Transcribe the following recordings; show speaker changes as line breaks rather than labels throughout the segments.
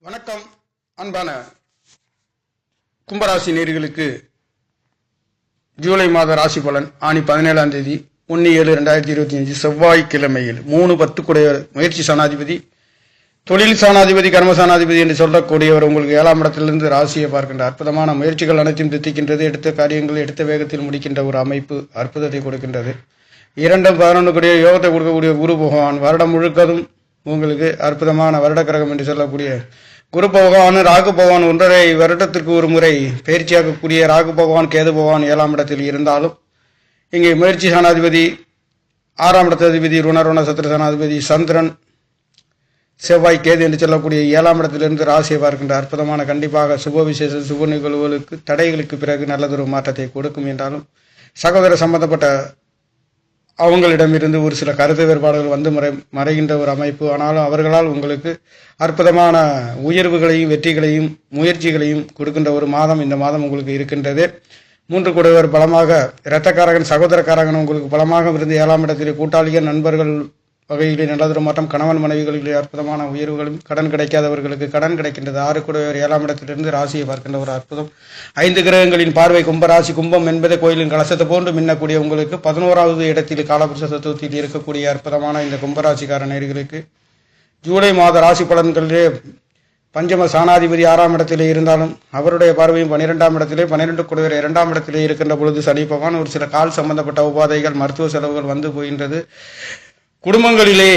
வணக்கம் அன்பான கும்பராசி நேயர்களுக்கு ஜூலை மாத ராசி பலன் ஆணி 17ஆம் தேதி 1/7/2025 செவ்வாய்க்கிழமையில் 3/10 கூடிய முயற்சி சாணாதிபதி, தொழில் சாணாதிபதி, கர்ம சாணாதிபதி என்று சொல்லக்கூடியவர் உங்களுக்கு 7ஆம் இடத்திலிருந்து ராசியை பார்க்கின்ற அற்புதமான முயற்சிகள் அனைத்தையும் தித்திக்கின்றது. எடுத்த காரியங்கள் எடுத்த வேகத்தில் முடிக்கின்ற ஒரு அமைப்பு அற்புதத்தை கொடுக்கின்றது. 2-11 கூடிய யோகத்தை கொடுக்கக்கூடிய குரு பகவான் வருடம் முழுக்கதும் உங்களுக்கு அற்புதமான வருட கிரகம் என்று சொல்லக்கூடிய குரு பகவான், ராகு பகவான் 1.5 வருடத்திற்கு ஒரு முறை பயிற்சியாகக்கூடிய ராகு பகவான், கேது பகவான் 7ஆம் இடத்தில் இருந்தாலும் இங்கே முயற்சி சாணாதிபதி, 6ஆம் இடத்ததிபதி, ருண சத்திர சாணாதிபதி சந்திரன், செவ்வாய், கேது என்று சொல்லக்கூடிய 7ஆம் இடத்திலிருந்து ராசியை பார்க்கின்ற அற்புதமான கண்டிப்பாக சுப விசேஷ சுப நிகழ்வுகளுக்கு தடைகளுக்கு பிறகு நல்லதொரு மாற்றத்தை கொடுக்கும் என்றாலும் சகோதர சம்பந்தப்பட்ட அவங்களிடமிருந்து ஒரு சில கருத்து வேறுபாடுகள் வந்து மறைகின்ற ஒரு அமைப்பு. ஆனாலும் அவர்களால் உங்களுக்கு அற்புதமான உயர்வுகளையும் வெற்றிகளையும் முயற்சிகளையும் கொடுக்கின்ற ஒரு மாதம் இந்த மாதம் உங்களுக்கு இருக்கின்றது. 3 கூடியவர் பலமாக இரத்தக்காரகன் சகோதரக்காரகன் உங்களுக்கு பலமாக இருந்து 7ஆம் இடத்திலே கூட்டாளிகள் நண்பர்கள் வகையிலே நல்லதொரு மாற்றம், கணவன் மனைவிகளிலே அற்புதமான உயர்வுகளும், கடன் கிடைக்காதவர்களுக்கு கடன் கிடைக்கின்றது. 6 கூடியவர் 7ஆம் இடத்திலிருந்து ராசியை பார்க்கின்ற ஒரு அற்புதம். 5 கிரகங்களின் பார்வை கும்பராசி. கும்பம் என்பது கோயிலின் கலசத்தை போன்று மின்னக்கூடிய உங்களுக்கு 11வது இடத்தில் காலபுருஷ தத்துவத்தில் இருக்கக்கூடிய அற்புதமான இந்த கும்பராசிக்கார நேயர்களுக்கு ஜூலை மாத ராசி பலன்களிலே பஞ்சம சாணாதிபதி 6ஆம் இடத்திலே இருந்தாலும் அவருடைய பார்வையும் 12ஆம் இடத்திலே, 12 கூடியவர் 2ஆம் இடத்திலே இருக்கின்ற பொழுது சனி பகவான் ஒரு சில கால் சம்பந்தப்பட்ட உபாதைகள், மருத்துவ செலவுகள் வந்து போகின்றது. குடும்பங்களிலே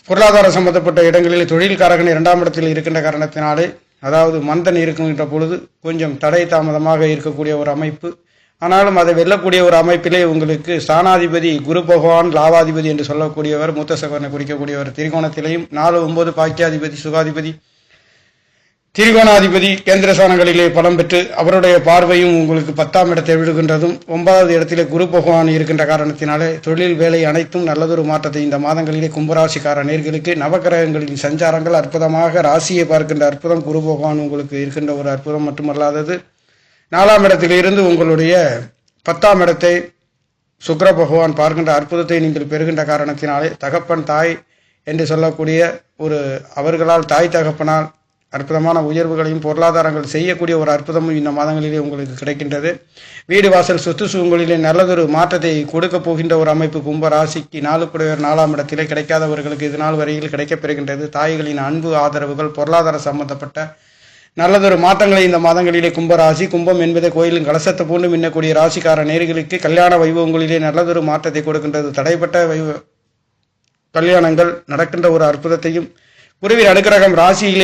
பொருளாதார சம்பந்தப்பட்ட இடங்களிலே தொழில்காரகன் 2ஆம் இடத்தில் இருக்கின்ற காரணத்தினாலே, அதாவது மந்தன் இருக்கின்ற பொழுது கொஞ்சம் தடை தாமதமாக இருக்கக்கூடிய ஒரு அமைப்பு. ஆனாலும் அதை வெல்லக்கூடிய ஒரு அமைப்பிலே உங்களுக்கு ஸ்தானாதிபதி குரு பகவான், லாபாதிபதி என்று சொல்லக்கூடியவர், மூத்த சகோதரனை குறிக்கக்கூடியவர் திரிகோணத்திலேயும், 4-9 பாக்கியாதிபதி, சுகாதிபதி, திரிகோணாதிபதி கேந்திர ஸ்தானங்களிலே பலம் பெற்று அவருடைய பார்வையும் உங்களுக்கு 10ஆம் இடத்தை விழுகின்றதும், 9வது இடத்திலே குரு பகவான் இருக்கின்ற காரணத்தினாலே தொழில் வேலை அனைத்தும் நல்லதொரு மாற்றத்தை இந்த மாதங்களிலே கும்பராசிக்கார நேயர்களுக்கு நவகிரகங்களின் சஞ்சாரங்கள் அற்புதமாக ராசியை பார்க்கின்ற அற்புதம். குரு பகவான் உங்களுக்கு இருக்கின்ற ஒரு அற்புதம் மட்டுமல்லாதது, 4ஆம் இடத்திலிருந்து உங்களுடைய 10ஆம் இடத்தை சுக்கிர பகவான் பார்க்கின்ற அற்புதத்தை நீங்கள் பெறுகின்ற காரணத்தினாலே தகப்பன் தாய் என்று சொல்லக்கூடிய ஒரு அவர்களால் தாய் தகப்பனால் அற்புதமான உயர்வுகளையும் பொருளாதாரங்கள் செய்யக்கூடிய ஒரு அற்புதமும் இந்த மாதங்களிலே உங்களுக்கு கிடைக்கின்றது. வீடு வாசல் சொத்து சுகங்களிலே நல்லதொரு மாற்றத்தை கொடுக்க போகின்ற ஒரு அமைப்பு கும்ப ராசிக்கு 4 கூடியவர் 4ஆம் இடத்திலே கிடைக்காதவர்களுக்கு இது நாள் வரையில் கிடைக்கப்பெறுகின்றது. தாய்களின் அன்பு ஆதரவுகள், பொருளாதார சம்பந்தப்பட்ட நல்லதொரு மாற்றங்களை இந்த மாதங்களிலே கும்பராசி. கும்பம் என்பதை கோயிலின் கலசத்தை போன்று மின்னக்கூடிய ராசிக்கார நேயர்களுக்கு கல்யாண வைபவங்களிலே நல்லதொரு மாற்றத்தை கொடுக்கின்றது. தடைப்பட்ட கல்யாணங்கள் நடக்கின்ற ஒரு அற்புதத்தையும், குருவின் அனுக்கிரகம் ராசியிலே